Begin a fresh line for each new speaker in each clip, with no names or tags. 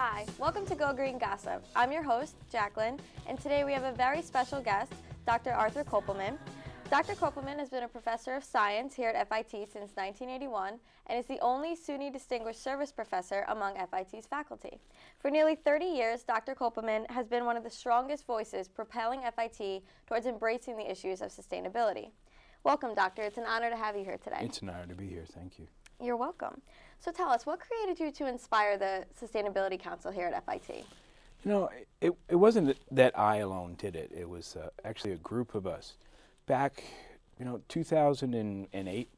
Hi, welcome to Go Green Gossip. I'm your host, Jacqueline, and today we have a very special guest, Dr. Arthur Kopelman. Dr. Kopelman has been a professor of science here at FIT since 1981 and is the only SUNY Distinguished Service Professor among FIT's faculty. For nearly 30 years, Dr. Kopelman has been one of the strongest voices propelling FIT towards embracing the issues of sustainability. Welcome, Doctor. It's an honor to have you here today.
It's an honor to be here. Thank you.
You're welcome. So tell us, what created you to inspire the Sustainability Council here at FIT?
You know, it wasn't that I alone did it. It was actually a group of us. Back, 2008,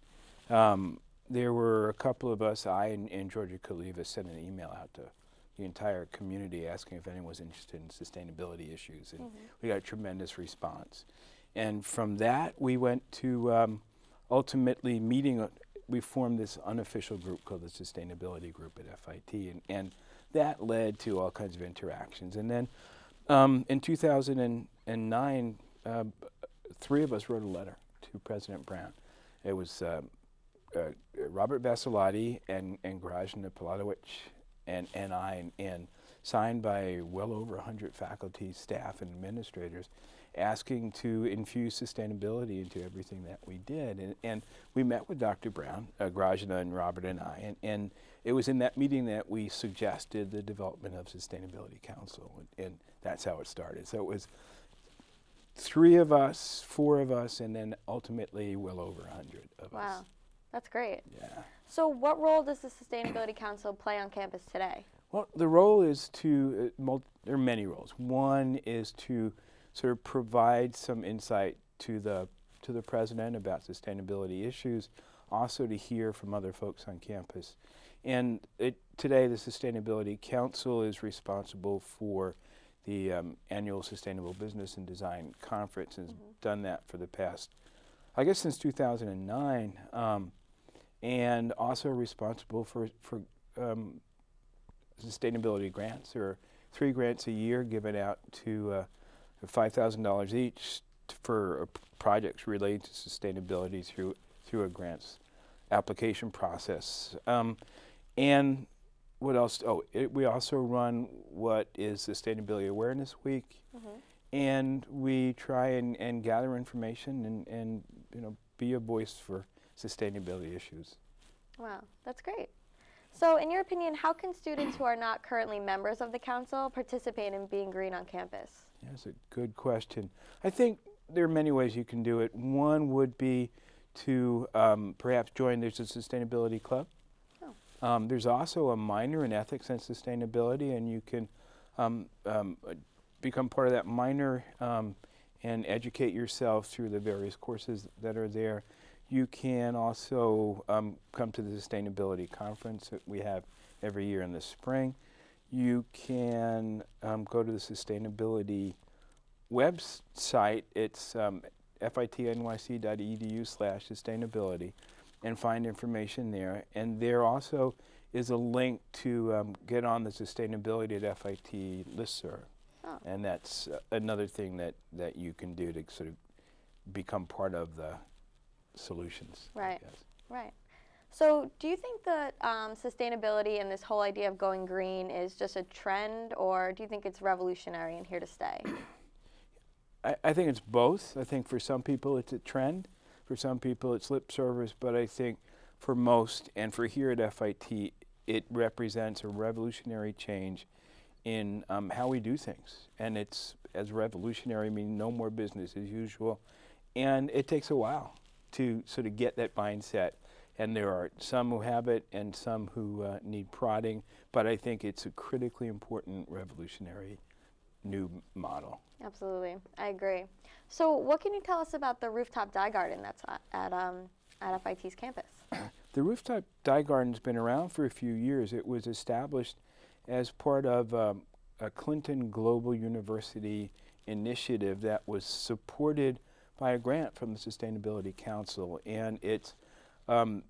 there were a couple of us, I and Georgia Kaliva, sent an email out to the entire community asking if anyone was interested in sustainability issues, and we got a tremendous response. And from that, we went to ultimately meeting. We formed this unofficial group called the Sustainability Group at FIT, and that led to all kinds of interactions. And then in 2009, three of us wrote a letter to President Brown. It was Robert Vassilotti and Grażyna Pilatowicz and I, and signed by well over 100 faculty, staff, and administrators, asking to infuse sustainability into everything that we did. And we met with Dr. Brown, Grażyna and Robert and I, and it was in that meeting that we suggested the development of Sustainability Council, and that's how it started. So it was three of us, four of us, and then ultimately well over 100 of us.
Wow, that's great.
Yeah.
So what role does the Sustainability Council play on campus today?
Well, the role is to, there are many roles. One is to sort of provide some insight to the president about sustainability issues, also to hear from other folks on campus. And today the Sustainability Council is responsible for the annual Sustainable Business and Design Conference, and has done that for the past, I guess, since 2009, and also responsible for sustainability grants. There are 3 grants a year given out to $5,000 each for projects related to sustainability through a grants application process. And what else? We also run what is Sustainability Awareness Week, and we try and gather information and be a voice for sustainability issues.
Wow, that's great. So in your opinion, how can students who are not currently members of the council participate in being green on campus?
Yeah, that's a good question. I think there are many ways you can do it. One would be to perhaps join, there's a sustainability club. There's also a minor in ethics and sustainability, and you can become part of that minor and educate yourself through the various courses that are there. You can also come to the Sustainability Conference that we have every year in the spring. You can go to the sustainability website. It's fitnyc.edu/sustainability, and find information there. And there also is a link to get on the Sustainability at FIT listserv. Oh. And that's another thing that you can do to sort of become part of the solutions.
Right, right. So do you think that sustainability and this whole idea of going green is just a trend, or do you think it's revolutionary and here to stay?
I think it's both. I think for some people it's a trend. For some people it's lip service, but I think for most, and for here at FIT, it represents a revolutionary change in how we do things. And it's, as revolutionary, meaning no more business as usual. And it takes a while to sort of get that mindset. And there are some who have it and some who need prodding, but I think it's a critically important revolutionary new model.
Absolutely, I agree. So what can you tell us about the rooftop dye garden that's at FIT's campus?
The rooftop dye garden's been around for a few years. It was established as part of a Clinton Global University initiative that was supported by a grant from the Sustainability Council, and it's a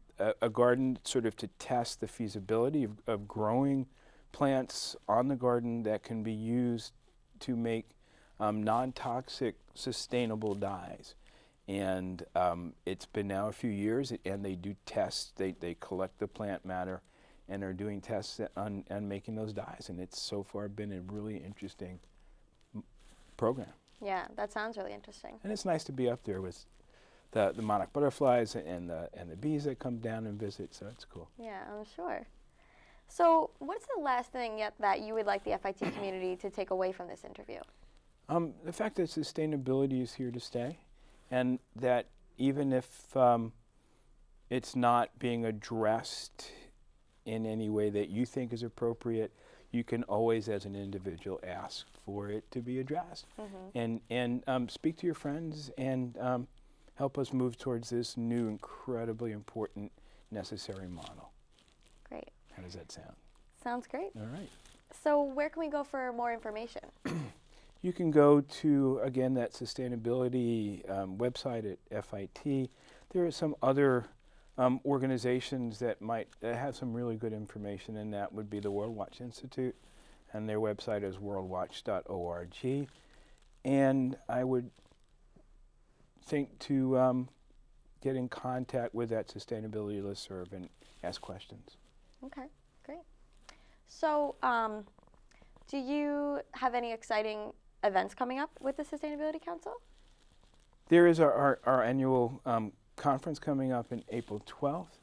garden sort of to test the feasibility of growing plants on the garden that can be used to make non-toxic, sustainable dyes. And it's been now a few years, and they do tests. They collect the plant matter and are doing tests on making those dyes. And it's so far been a really interesting program.
Yeah, that sounds really interesting.
And it's nice to be up there with the monarch butterflies and the bees that come down and visit, so it's cool.
Yeah, I'm sure. So what's the last thing yet that you would like the FIT community to take away from this interview?
The fact that sustainability is here to stay, and that even if it's not being addressed in any way that you think is appropriate, you can always, as an individual, ask for it to be addressed. And speak to your friends and help us move towards this new, incredibly important, necessary model.
Great.
How does that sound?
Sounds great.
All right.
So where can we go for more information?
You can go to, again, that sustainability website at FIT. There are some other organizations that have some really good information, and that would be the World Watch Institute, and their website is worldwatch.org. And I would think to get in contact with that sustainability listserv and ask questions.
Okay, great. So do you have any exciting events coming up with the Sustainability Council?
There is our annual conference coming up in April 12th.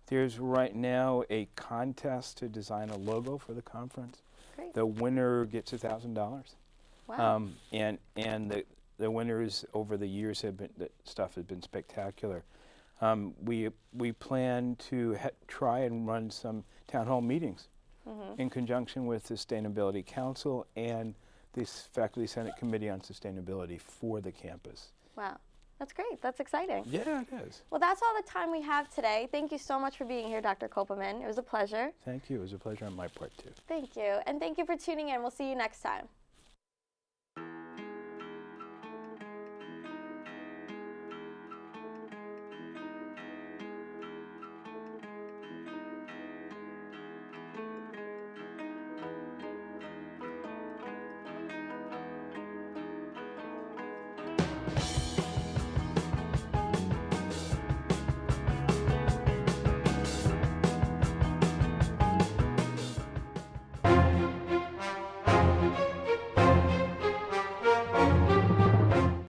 There's right now a contest to design a logo for the conference.
Great.
The winner gets $1,000.
Wow.
And the winners over the years the stuff has been spectacular. We plan to try and run some town hall meetings in conjunction with the Sustainability Council and the Faculty Senate Committee on Sustainability for the campus.
Wow. That's great. That's exciting.
Yeah, it is.
Well, that's all the time we have today. Thank you so much for being here, Dr. Kopelman. It was a pleasure.
Thank you. It was a pleasure on my part, too.
Thank you. And thank you for tuning in. We'll see you next time.